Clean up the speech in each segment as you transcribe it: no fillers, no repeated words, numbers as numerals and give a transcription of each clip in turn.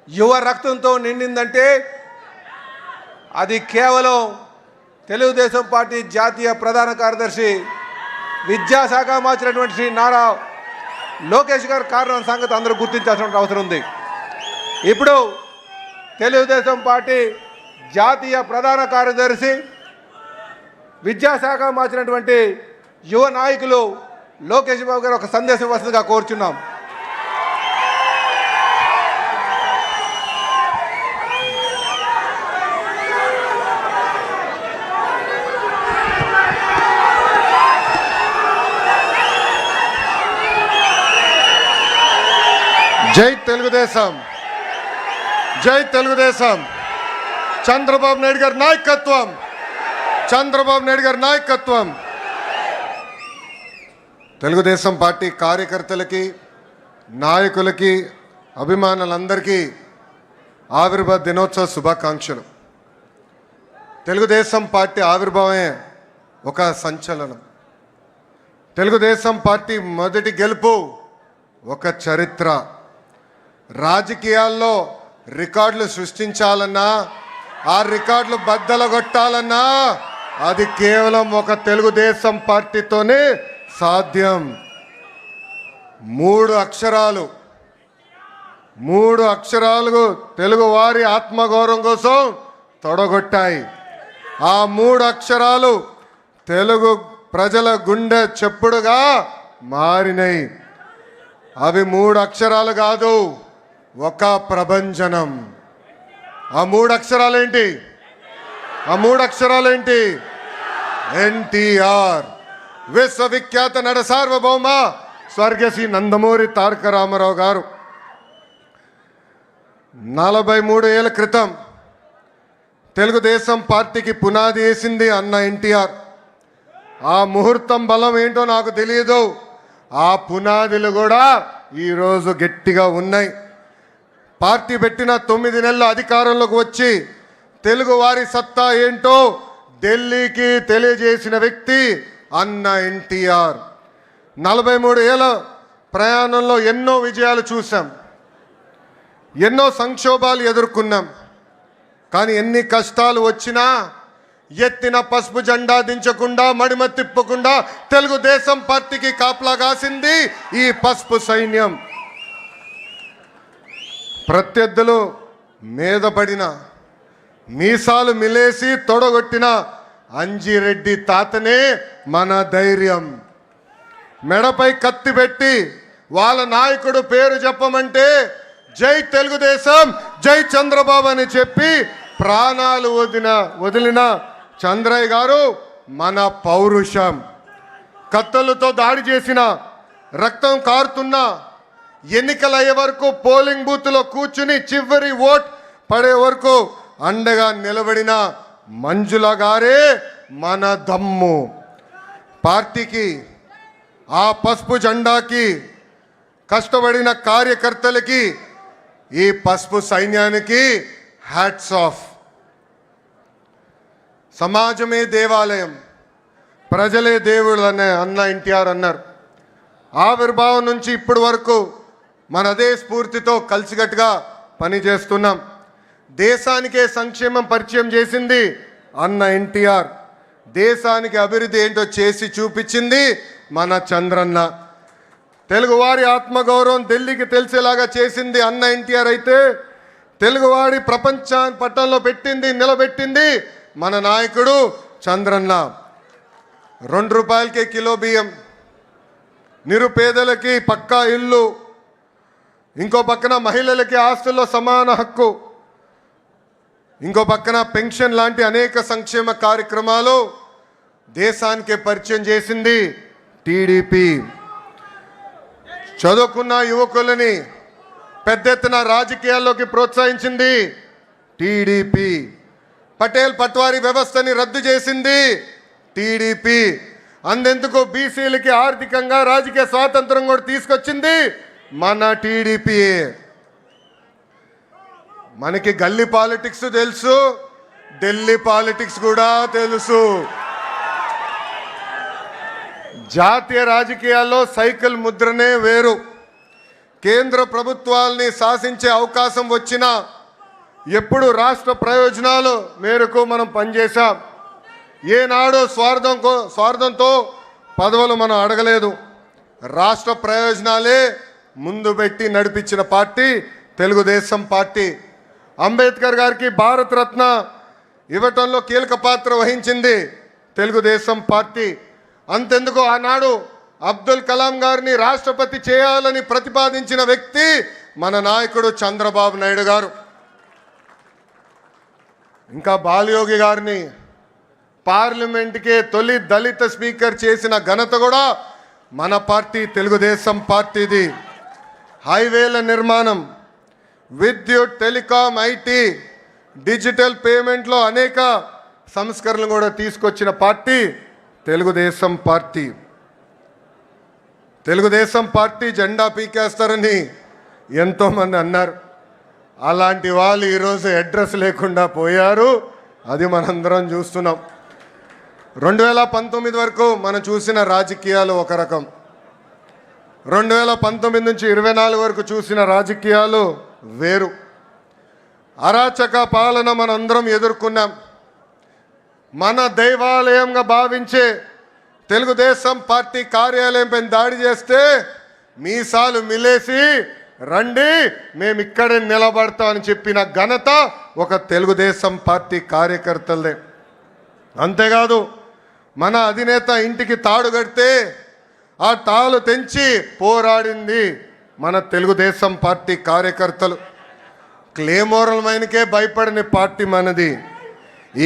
యువ రక్తంతో నిండిందంటే అది కేవలం తెలుగుదేశం పార్టీ జాతీయ ప్రధాన కార్యదర్శి విద్యాశాఖ మార్చినటువంటి శ్రీ నారా లోకేష్ గారు కారణం సంగతి అందరూ గుర్తించాల్సిన అవసరం ఉంది. ఇప్పుడు తెలుగుదేశం పార్టీ జాతీయ ప్రధాన కార్యదర్శి విద్యాశాఖ మార్చినటువంటి యువ నాయకులు లోకేష్ బాబు గారు ఒక సందేశం ఇవ్వాల్సిందిగా కోరుచున్నాం. జై తెలుగుదేశం, జై తెలుగుదేశం. చంద్రబాబు నాయుడు గారి నాయకత్వం, చంద్రబాబు నాయుడు గారి నాయకత్వం. తెలుగుదేశం పార్టీ కార్యకర్తలకి, నాయకులకి, అభిమానులందరికీ ఆవిర్భావ దినోత్సవ శుభాకాంక్షలు. తెలుగుదేశం పార్టీ ఆవిర్భావమే ఒక సంచలనం. తెలుగుదేశం పార్టీ మొదటి గెలుపు ఒక చరిత్ర. రాజకీయాల్లో రికార్డులు సృష్టించాలన్నా, ఆ రికార్డులు బద్దలగొట్టాలన్నా అది కేవలం ఒక తెలుగుదేశం పార్టీతోనే సాధ్యం. మూడు అక్షరాలు తెలుగు వారి ఆత్మగౌరవం కోసం తొడగొట్టాయి. ఆ మూడు అక్షరాలు తెలుగు ప్రజల గుండె చెప్పుడుగా మారినాయి. అవి మూడు అక్షరాలు కాదు, ఒక ప్రభంజనం. ఆ మూడు అక్షరాలేంటి? ఎన్టీఆర్, విశ్వవిఖ్యాత నట సార్వభౌమ స్వర్గశ్రీ నందమూరి తారక రామారావు గారు 43 ఏళ్ల క్రితం తెలుగుదేశం పార్టీకి పునాది వేసింది అన్న ఎన్టీఆర్. ఆ ముహూర్తం బలం ఏంటో నాకు తెలియదు. ఆ పునాదులు కూడా ఈరోజు గట్టిగా ఉన్నాయి. పార్టీ పెట్టిన 9 నెలల అధికారంలోకి వచ్చి తెలుగు వారి సత్తా ఏంటో ఢిల్లీకి తెలియజేసిన వ్యక్తి అన్న ఎన్టీఆర్. 43 ఏళ్ళ ప్రయాణంలో ఎన్నో విజయాలు చూసాం, ఎన్నో సంక్షోభాలు ఎదుర్కొన్నాం. కానీ ఎన్ని కష్టాలు వచ్చినా ఎత్తిన పసుపు జెండా దించకుండా, మడిమ తిప్పకుండా తెలుగుదేశం పార్టీకి కాపలా కాసింది ఈ పసుపు సైన్యం. ప్రత్యర్థులు మీద పడిన, మీసాలు మిలేసి తొడగొట్టిన అంజిరెడ్డి తాతనే మన ధైర్యం. మెడపై కత్తి పెట్టి వాళ్ళ నాయకుడు పేరు చెప్పమంటే జై తెలుగుదేశం, జై చంద్రబాబు అని చెప్పి ప్రాణాలు వదిలిన చంద్రయ్య గారు మన పౌరుషం. కత్తులతో దాడి చేసిన, రక్తం కారుతున్న, ఎన్నికలు అయ్యే వరకు పోలింగ్ బూత్లో కూర్చుని చివరి ఓట్ పడే వరకు అండగా నిలబడిన మంజుల గారే మన దమ్ము. పార్టీకి, ఆ పసుపు జెండాకి కష్టపడిన కార్యకర్తలకి, ఈ పసుపు సైన్యానికి హ్యాట్స్ ఆఫ్. సమాజమే దేవాలయం, ప్రజలే దేవుళ్ళు అనే అన్న ఎన్టీఆర్ అన్నారు. ఆవిర్భావం నుంచి ఇప్పటి వరకు మన అదే స్ఫూర్తితో కలిసికట్టుగా పనిచేస్తున్నాం. దేశానికే సంక్షేమం పరిచయం చేసింది అన్న ఎన్టీఆర్. దేశానికి అభివృద్ధి ఏంటో చేసి చూపించింది మన చంద్రన్న. తెలుగువారి ఆత్మగౌరవం ఢిల్లీకి తెలిసేలాగా చేసింది అన్న ఎన్టీఆర్ అయితే, తెలుగువాడి ప్రపంచాన్ని పట్టణంలో నిలబెట్టింది మన నాయకుడు చంద్రన్న. 2 రూపాయలకే కిలో బియ్యం, నిరుపేదలకి పక్కా ఇల్లు, ఇంకో పక్కన మహిళలకి ఆస్తుల్లో సమాన హక్కు, ఇంకో పక్కన పెన్షన్ లాంటి అనేక సంక్షేమ కార్యక్రమాలు దేశానికి పరిచయం చేసింది టీడీపీ. చదువుకున్న యువకులని పెద్ద ఎత్తున రాజకీయాల్లోకి ప్రోత్సహించింది టీడీపీ. పటేల్ పట్వారీ వ్యవస్థని రద్దు చేసింది టీడీపీ. అందెందుకు బీసీలకి ఆర్థికంగా రాజకీయ స్వాతంత్రం కూడా తీసుకొచ్చింది మన టీడీపీ. మనకి గల్లీ పాలిటిక్స్ తెలుసు, ఢిల్లీ పాలిటిక్స్ కూడా తెలుసు. జాతీయ రాజకీయాల్లో సైకిల్ ముద్రనే వేరు. కేంద్ర ప్రభుత్వాల్ని శాసించే అవకాశం వచ్చినా ఎప్పుడు రాష్ట్ర ప్రయోజనాలు మేరకు మనం పనిచేశాం. ఏనాడు స్వార్థంతో పదవులు మనం అడగలేదు. రాష్ట్ర ప్రయోజనాలే ముందు పెట్టి నడిపించిన పార్టీ తెలుగుదేశం పార్టీ. అంబేద్కర్ గారికి భారతరత్న ఇవ్వటంలో కీలక పాత్ర వహించింది తెలుగుదేశం పార్టీ. అంతెందుకు ఆనాడు అబ్దుల్ కలాం గారిని రాష్ట్రపతి చేయాలని ప్రతిపాదించిన వ్యక్తి మన నాయకుడు చంద్రబాబు నాయుడు గారు. ఇంకా బాలయోగి గారిని పార్లమెంట్కే తొలి దళిత స్పీకర్ చేసిన ఘనత కూడా మన పార్టీ తెలుగుదేశం పార్టీది. హైవేల నిర్మాణం, విద్యుత్, టెలికాం, ఐటీ, డిజిటల్ పేమెంట్లో అనేక సంస్కరణలు కూడా తీసుకొచ్చిన party Telugu Desam party. Telugu Desam party జెండా పీకేస్తారని ఎంతోమంది అన్నారు. అలాంటి వాళ్ళు ఈరోజు అడ్రస్ లేకుండా పోయారు. అది మనందరం చూస్తున్నాం. 2019 వరకు మనం చూసిన రాజకీయాలు ఒక రకం, 2019 నుంచి 24 వరకు చూసిన రాజకీయాలు వేరు. అరాచక పాలన మనందరం ఎదుర్కొన్నాం. మన దైవాలయంగా భావించే తెలుగుదేశం పార్టీ కార్యాలయంపై దాడి చేస్తే మీసాలు మిలేసి రండి మేము ఇక్కడే నిలబడతామని చెప్పిన ఘనత ఒక తెలుగుదేశం పార్టీ కార్యకర్తలదే. అంతేకాదు మన అధినేత ఇంటికి తాడు కడితే ఆ తాళు తెంచి పోరాడింది మన తెలుగుదేశం పార్టీ కార్యకర్తలు. క్లేమోరల్ మైన్కే భయపడని పార్టీ మనది.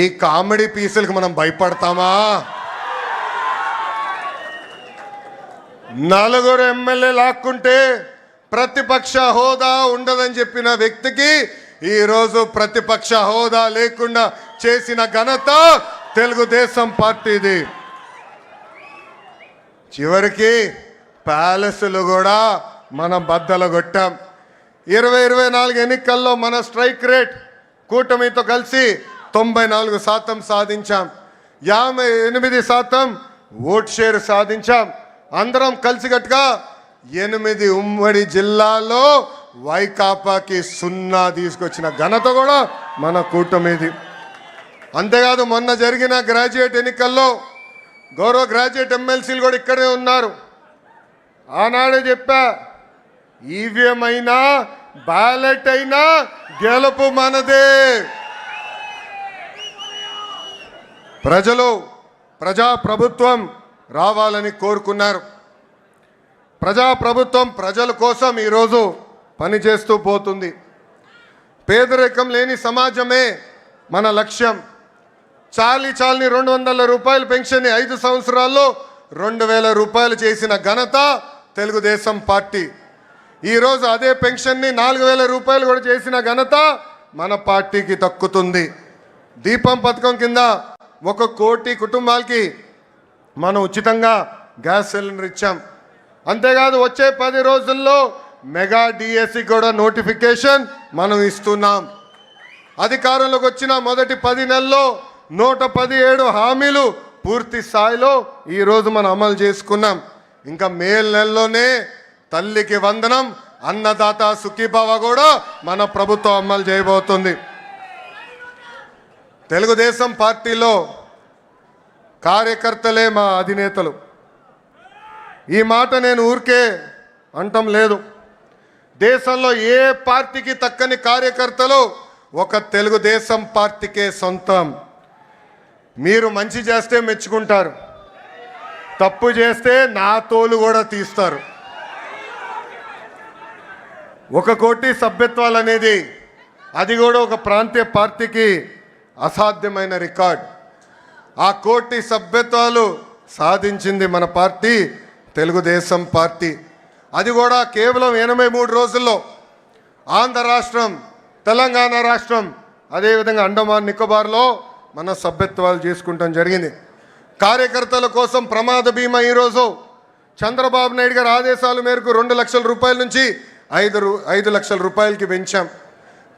ఈ కామెడీ పీసులకు మనం భయపడతామా? 4 ఎమ్మెల్యే లాక్కుంటే ప్రతిపక్ష హోదా ఉండదని చెప్పిన వ్యక్తికి ఈరోజు ప్రతిపక్ష హోదా లేకుండా చేసిన ఘనత తెలుగుదేశం పార్టీది. చివరికి ప్యాలెస్లు కూడా మనం బద్దలు కొట్టాం. 2024 ఎన్నికల్లో మన స్ట్రైక్ రేట్ కూటమితో కలిసి 94% సాధించాం. 58% ఓట్ షేర్ సాధించాం. అందరం కలిసికట్టుగా 8 ఉమ్మడి జిల్లాల్లో వైకాపాకి 0 తీసుకొచ్చిన ఘనత కూడా మన కూటమిది. అంతేకాదు మొన్న జరిగిన గ్రాడ్యుయేట్ ఎన్నికల్లో గౌరవ గ్రాడ్యుయేట్ ఎమ్మెల్సీలు కూడా ఇక్కడే ఉన్నారు. ఆనాడే చెప్పా, ఈవీఎం అయినా బ్యాలెట్ అయినా గెలుపు మనదే. ప్రజాప్రభుత్వం రావాలని కోరుకున్నారు. ప్రజాప్రభుత్వం ప్రజల కోసం ఈరోజు పనిచేస్తూ పోతుంది. పేదరికం లేని సమాజమే మన లక్ష్యం. చాలని 200 రూపాయల పెన్షన్ని 5 సంవత్సరాల్లో 2000 రూపాయలు చేసిన ఘనత తెలుగుదేశం పార్టీ. ఈరోజు అదే పెన్షన్ని 4000 రూపాయలు కూడా చేసిన ఘనత మన పార్టీకి దక్కుతుంది. దీపం పథకం కింద 1 కోటి కుటుంబాలకి మనం ఉచితంగా గ్యాస్ సిలిండర్ ఇచ్చాం. అంతేకాదు వచ్చే 10 రోజుల్లో మెగా డిఎస్సి కూడా నోటిఫికేషన్ మనం ఇస్తున్నాం. అధికారంలోకి వచ్చిన మొదటి 10 నెలల్లో 117 హామీలు పూర్తి స్థాయిలో ఈరోజు మనం అమలు చేసుకున్నాం. ఇంకా మే నెలలోనే తల్లికి వందనం, అన్నదాత సుఖీభవ కూడా మన ప్రభుత్వం అమలు చేయబోతుంది. తెలుగుదేశం పార్టీలో కార్యకర్తలే మా అధినేతలు. ఈ మాట నేను ఊరికే అంటం లేదు. దేశంలో ఏ పార్టీకి తక్కని కార్యకర్తలు ఒక తెలుగుదేశం పార్టీకే సొంతం. మీరు మంచి చేస్తే మెచ్చుకుంటారు, తప్పు చేస్తే నా తోలు కూడా తీస్తారు. 1 కోటి సభ్యత్వాలు అనేది అది కూడా ఒక ప్రాంతీయ పార్టీకి అసాధ్యమైన రికార్డ్. ఆ 1 కోటి సభ్యత్వాలు సాధించింది మన పార్టీ తెలుగుదేశం పార్టీ. అది కూడా కేవలం 83 రోజుల్లో. ఆంధ్ర రాష్ట్రం, తెలంగాణ రాష్ట్రం, అదేవిధంగా అండమాన్ నికోబార్లో మన సభ్యత్వాలు చేసుకుంటాం జరిగింది. కార్యకర్తల కోసం ప్రమాద బీమా ఈరోజు చంద్రబాబు నాయుడు గారి ఆదేశాల మేరకు 2 లక్షల రూపాయల నుంచి 5 లక్షల రూపాయలకి పెంచాం.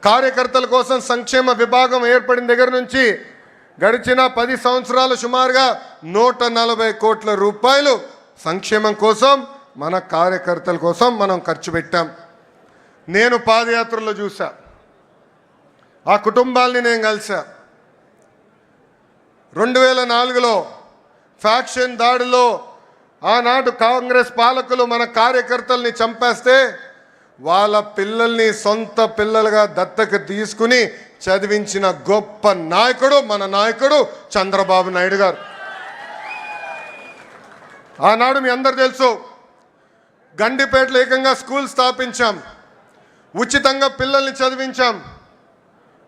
కార్యకర్తల కోసం సంక్షేమ విభాగం ఏర్పడిన దగ్గర నుంచి గడిచిన 10 సంవత్సరాలు సుమారుగా 140 కోట్ల రూపాయలు సంక్షేమం కోసం, మన కార్యకర్తల కోసం మనం ఖర్చు పెట్టాం. నేను పాదయాత్రలో చూసా, ఆ కుటుంబాల్ని నేను కలిసా. 2004లో ఫ్యాక్షన్ దాడిలో ఆనాడు కాంగ్రెస్ పాలకులు మన కార్యకర్తల్ని చంపేస్తే వాళ్ళ పిల్లల్ని సొంత పిల్లలుగా దత్తకు తీసుకుని చదివించిన గొప్ప నాయకుడు మన నాయకుడు చంద్రబాబు నాయుడు గారు. ఆనాడు మీ అందరు తెలుసు, గండిపేటలో ఏకంగా స్కూల్ స్థాపించాం, ఉచితంగా పిల్లల్ని చదివించాం.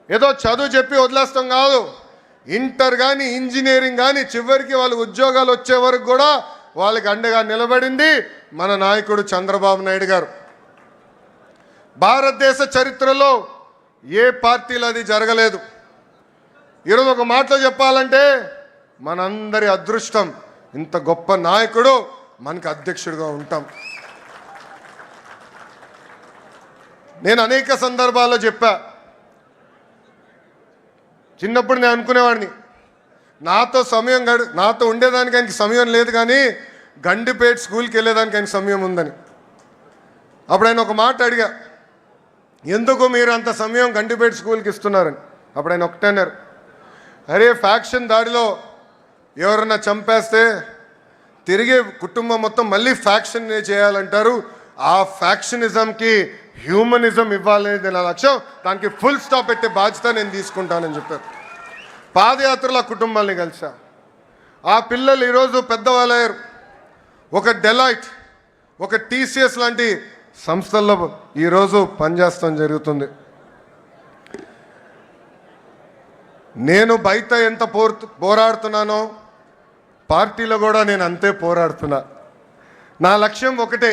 ఏదో చదువు చెప్పి వదిలేస్తాం కాదు, ఇంటర్ కానీ ఇంజనీరింగ్ కానీ చివరికి వాళ్ళకి ఉద్యోగాలు వచ్చే వరకు కూడా వాళ్ళకి అండగా నిలబడింది మన నాయకుడు చంద్రబాబు నాయుడు గారు. భారతదేశ చరిత్రలో ఏ పార్టీలో అది జరగలేదు. ఈరోజు ఒక మాటలో చెప్పాలంటే మనందరి అదృష్టం, ఇంత గొప్ప నాయకుడు మనకు అధ్యక్షుడిగా ఉంటాం. నేను అనేక సందర్భాల్లో చెప్పా, చిన్నప్పుడు నేను అనుకునేవాడిని నాతో ఉండేదానికి ఆయనకి సమయం లేదు, కానీ గండిపేట స్కూల్కి వెళ్ళేదానికి ఆయనకి సమయం ఉందని. అప్పుడు ఆయన ఒక మాట అడిగా, ఎందుకు మీరు అంత సమయం గండిపేట స్కూల్కి ఇస్తున్నారని. అప్పుడు ఆయన ఒకటే అన్నారు, అరే ఫ్యాక్షన్ దాడిలో ఎవరన్నా చంపేస్తే తిరిగి కుటుంబం మొత్తం మళ్ళీ ఫ్యాక్షన్ చేయాలంటారు, ఆ ఫ్యాక్షనిజంకి హ్యూమనిజం ఇవ్వాలనేది నా లక్ష్యం, దానికి ఫుల్ స్టాప్ పెట్టే బాధ్యత నేను తీసుకుంటానని చెప్పారు. పాదయాత్రలో ఆ కుటుంబాన్ని కలిసా. ఆ పిల్లలు ఈరోజు పెద్దవాళ్ళయ్యారు. ఒక డెలాయిట్, ఒక టీసీఎస్ లాంటి సంస్థల్లో ఈరోజు పనిచేస్తాం జరుగుతుంది. నేను బయట ఎంత పోరాడుతున్నానో పార్టీలో కూడా నేను అంతే పోరాడుతున్నా. నా లక్ష్యం ఒకటే,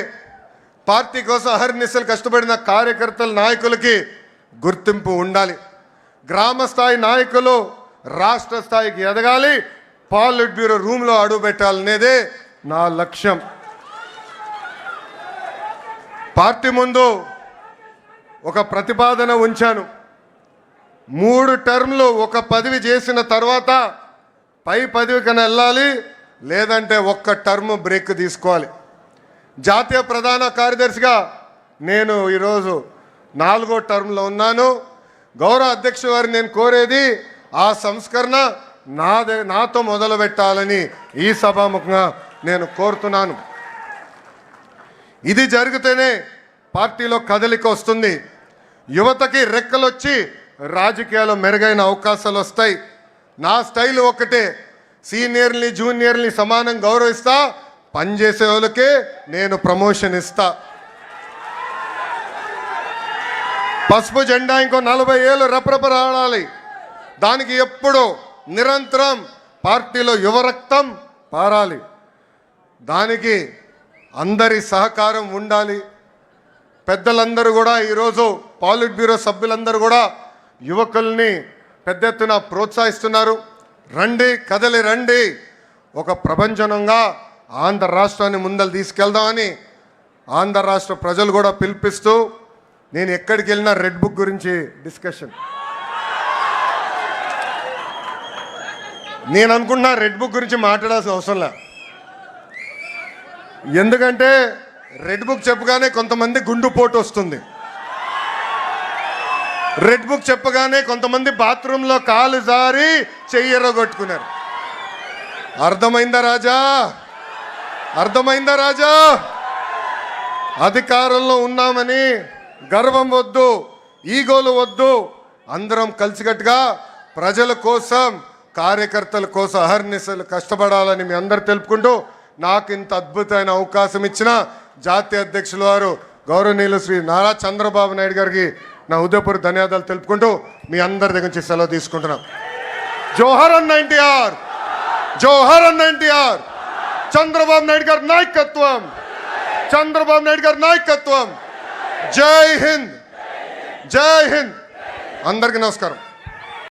పార్టీ కోసం అహర్నిశలు కష్టపడిన కార్యకర్తల నాయకులకి గుర్తింపు ఉండాలి. గ్రామ స్థాయి నాయకులు రాష్ట్ర స్థాయికి ఎదగాలి, పాలిట్ బ్యూరో రూమ్లో అడుగు పెట్టాలనేదే నా లక్ష్యం. పార్టీ ముందు ఒక ప్రతిపాదన ఉంచాను. 3 టర్మ్లు ఒక పదవి చేసిన తర్వాత పై పదవి కన్నా వెళ్ళాలి, లేదంటే ఒక్క టర్మ్ బ్రేక్ తీసుకోవాలి. జాతీయ ప్రధాన కార్యదర్శిగా నేను ఈరోజు 4వ టర్మ్లో ఉన్నాను. గౌరవ అధ్యక్షుడు వారిని నేను కోరేది, ఆ సంస్కరణ నాతో మొదలు పెట్టాలని ఈ సభాముఖంగా నేను కోరుతున్నాను. ఇది జరిగితేనే పార్టీలో కదలిక వస్తుంది, యువతకి రెక్కలొచ్చి రాజకీయాల్లో మెరుగైన అవకాశాలు వస్తాయి. నా స్టైల్ ఒకటే, సీనియర్ని జూనియర్ని సమానం గౌరవిస్తా, పనిచేసే వాళ్ళకే నేను ప్రమోషన్ ఇస్తా. పసుపు జెండా ఇంకో 40 ఏళ్ళు రెపరెపలాడాలి. దానికి ఎప్పుడు నిరంతరం పార్టీలో యువరక్తం పారాలి. దానికి అందరి సహకారం ఉండాలి. పెద్దలందరూ కూడా ఈరోజు పాలిట్ బ్యూరో సభ్యులందరూ కూడా యువకుల్ని పెద్ద ఎత్తున ప్రోత్సహిస్తున్నారు. రండి, కదలి రండి, ఒక ప్రపంచనంగా ఆంధ్ర రాష్ట్రాన్ని ముందలు తీసుకెళ్దామని ఆంధ్ర రాష్ట్ర ప్రజలు కూడా పిలిపిస్తూ, నేను ఎక్కడికి వెళ్ళినా రెడ్ బుక్ గురించి డిస్కషన్. నేను అనుకున్నా రెడ్ బుక్ గురించి మాట్లాడాల్సిన అవసరం లే, ఎందుకంటే రెడ్ బుక్ చెప్పగానే కొంతమంది గుండుపోటు వస్తుంది. రెడ్ బుక్ చెప్పగానే కొంతమంది బాత్రూంలో కాలు జారి చెయ్యరగొట్టుకున్నారు. అర్థమైందా రాజా? అర్థమైందా రాజా? అధికారంలో ఉన్నామని గర్వం వద్దు, ఈగోలు వద్దు. అందరం కలిసికట్టుగా ప్రజల కోసం, కార్యకర్తల కోసం అహర్నిశలు కష్టపడాలని మీ అందరు తెలుపుకుంటూ, నాకు ఇంత అద్భుతమైన అవకాశం ఇచ్చిన జాతీయ అధ్యక్షుల వారు గౌరవనీయులు శ్రీ నారా చంద్రబాబు నాయుడు గారికి నా హృదయపూర్వక ధన్యవాదాలు తెలుపుకుంటూ మీ అందరి దగ్గర నుంచి సెలవు తీసుకుంటున్నాం. జోహర్ అన్న ఎన్టీఆర్, జోహర్ అన్న ఎన్టీఆర్. చంద్రబాబు నాయుడు గారి నాయకత్వం, చంద్రబాబు నాయుడు గారి నాయకత్వం. జై హింద్, జై హింద్. అందరికీ నమస్కారం.